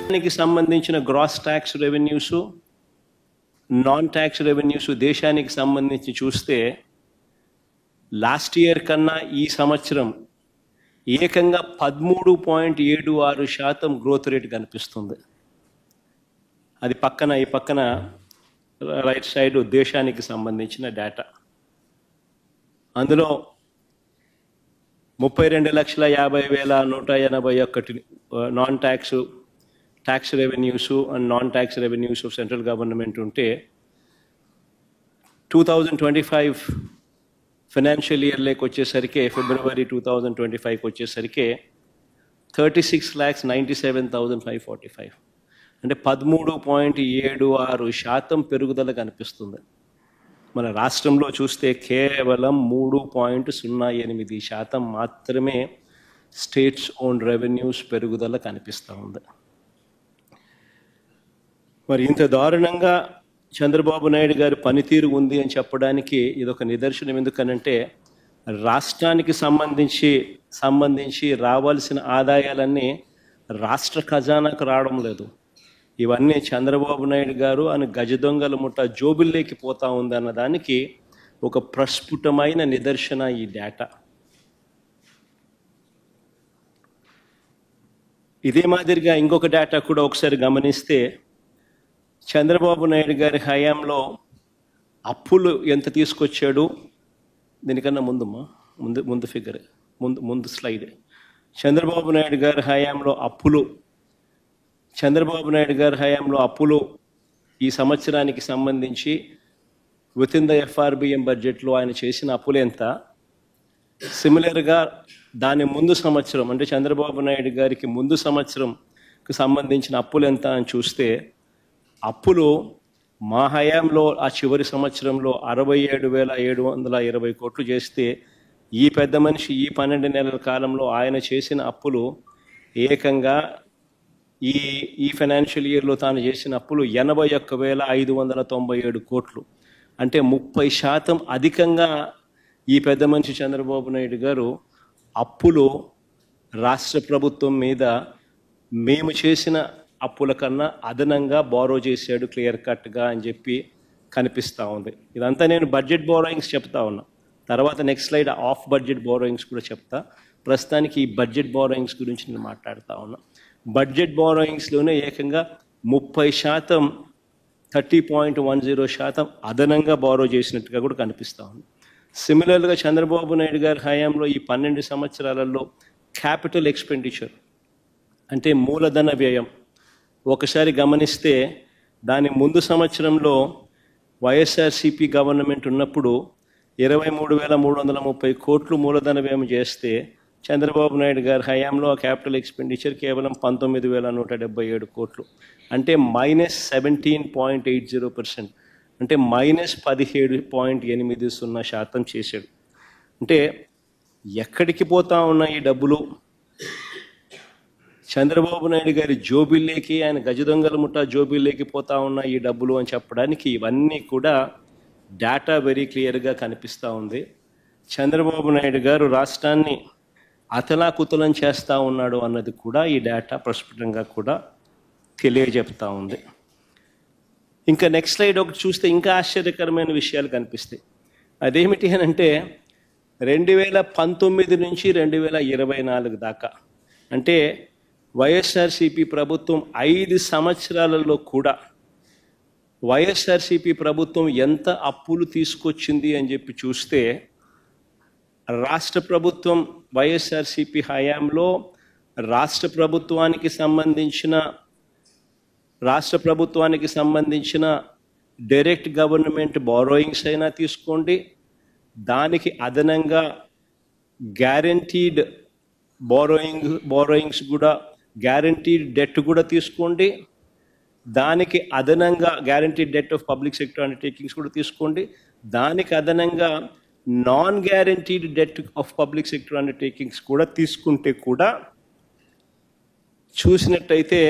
దేశానికి సంబంధించిన gross tax revenues, non tax revenues దేశానికి సంబంధించి చూస్తే లాస్ట్ ఇయర్ కన్నా ఈ సంవత్సరం ఏకంగా 13.76% గ్రోత్ రేట్ కనిపిస్తుంది. అది ఈ పక్కన రైట్ సైడ్ దేశానికి సంబంధించిన డేటా. అందులో 32,50,181 non tax revenues and non tax revenues of central government ఉంటే 2025 ఫైనాన్షియల్ ఇయర్లోకి వచ్చేసరికి ఫిబ్రవరి 2025కి వచ్చేసరికి 36,97,545 అంటే 13.76% పెరుగుదల కనిపిస్తుంది. మన రాష్ట్రంలో చూస్తే కేవలం 3.08% మాత్రమే స్టేట్స్ ఓన్ రెవెన్యూస్ పెరుగుదల కనిపిస్తూ ఉంది. మరి ఇంత దారుణంగా చంద్రబాబు నాయుడు గారి పనితీరు ఉంది అని చెప్పడానికి ఇదొక నిదర్శనం. ఎందుకనంటే రాష్ట్రానికి సంబంధించి రావాల్సిన ఆదాయాలన్నీ రాష్ట్ర ఖజానాకు రావడం లేదు. ఇవన్నీ చంద్రబాబు నాయుడు గారు అని గజదొంగల ముఠ జోబుల్లోకి పోతా ఉంది అన్నదానికి ఒక ప్రస్ఫుటమైన నిదర్శన ఈ డేటా. ఇదే మాదిరిగా ఇంకొక డేటా కూడా ఒకసారి గమనిస్తే చంద్రబాబు నాయుడు గారి హయాంలో అప్పులు ఎంత తీసుకొచ్చాడు, దీనికన్నా ముందు ఫిగర్ ముందు స్లైడ్. చంద్రబాబు నాయుడు గారి హయాంలో అప్పులు ఈ సంవత్సరానికి సంబంధించి విత్ ఇన్ ద ఎఫ్ఆర్బిఎం బడ్జెట్లో ఆయన చేసిన అప్పులు ఎంత, సిమిలర్గా దాని ముందు సంవత్సరం అంటే చంద్రబాబు నాయుడు గారికి ముందు సంవత్సరంకి సంబంధించిన అప్పులు ఎంత అని చూస్తే అప్పులు మా హయాంలో ఆ చివరి సంవత్సరంలో 67,720 కోట్లు చేస్తే ఈ పెద్ద మనిషి ఈ 12 నెలల కాలంలో ఆయన చేసిన అప్పులు ఏకంగా ఈ ఫైనాన్షియల్ ఇయర్లో తాను చేసిన అప్పులు 81,597 కోట్లు. అంటే 30% అధికంగా ఈ పెద్ద మనిషి చంద్రబాబు నాయుడు గారు అప్పులు రాష్ట్ర ప్రభుత్వం మీద మేము చేసిన అప్పుల కన్నా అదనంగా బారో చేశాడు క్లియర్ కట్గా అని చెప్పి కనిపిస్తూ ఉంది. ఇదంతా నేను బడ్జెట్ బారోయింగ్స్ చెప్తా ఉన్నా, తర్వాత next slide of budget borrowings కూడా చెప్తా. ప్రస్తుతానికి ఈ బడ్జెట్ బారోయింగ్స్ గురించి నేను మాట్లాడుతూ ఉన్నా. బడ్జెట్ బారోయింగ్స్లోనే ఏకంగా 30% 30.10% అదనంగా బారో చేసినట్టుగా కూడా కనిపిస్తూ ఉంది. సిమిలర్గా చంద్రబాబు నాయుడు గారి హయాంలో ఈ 12 సంవత్సరాలలో క్యాపిటల్ ఎక్స్పెండిచర్ అంటే మూలధన వ్యయం ఒకసారి గమనిస్తే దాని ముందు సంవత్సరంలో వైఎస్ఆర్సీపీ గవర్నమెంట్ ఉన్నప్పుడు 23,330 కోట్లు మూలధన వ్యయం చేస్తే చంద్రబాబు నాయుడు గారి హయాంలో ఆ క్యాపిటల్ ఎక్స్పెండిచర్ కేవలం 19,177 కోట్లు అంటే -17.80%, అంటే -17.80% చేశాడు. అంటే ఎక్కడికి పోతా ఉన్న ఈ డబ్బులు చంద్రబాబు నాయుడు గారి జోబిల్లోకి, ఆయన గజదొంగల ముఠా జోబిల్లోకి పోతా ఉన్న ఈ డబ్బులు అని చెప్పడానికి ఇవన్నీ కూడా డేటా వెరీ క్లియర్గా కనిపిస్తూ ఉంది. చంద్రబాబు నాయుడు గారు రాష్ట్రాన్ని అతలాకుతలం చేస్తూ ఉన్నాడు అన్నది కూడా ఈ డేటా ప్రస్ఫుటంగా కూడా తెలియజెప్తా ఉంది. ఇంకా నెక్స్ట్ స్లైడ్ ఒకటి చూస్తే ఇంకా ఆశ్చర్యకరమైన విషయాలు కనిపిస్తాయి. అదేమిటి అని అంటే 2019 నుంచి 2024 దాకా అంటే వైఎస్ఆర్సీపీ ప్రభుత్వం 5 సంవత్సరాలలో కూడా వైఎస్ఆర్సీపీ ప్రభుత్వం ఎంత అప్పులు తీసుకొచ్చింది అని చెప్పి చూస్తే రాష్ట్ర ప్రభుత్వం వైఎస్ఆర్సీపీ హయాంలో రాష్ట్ర ప్రభుత్వానికి సంబంధించిన డైరెక్ట్ గవర్నమెంట్ బారోయింగ్స్ అయినా తీసుకోండి, దానికి అదనంగా గ్యారంటీడ్ బారోయింగ్స్ కూడా గ్యారంటీడ్ డెట్ కూడా తీసుకోండి, దానికి అదనంగా guaranteed det of public sector undertakings కూడా తీసుకోండి, దానికి అదనంగా non guaranteed det of public sector undertakings కూడా తీసుకుంటే కూడా చూసినట్టయితే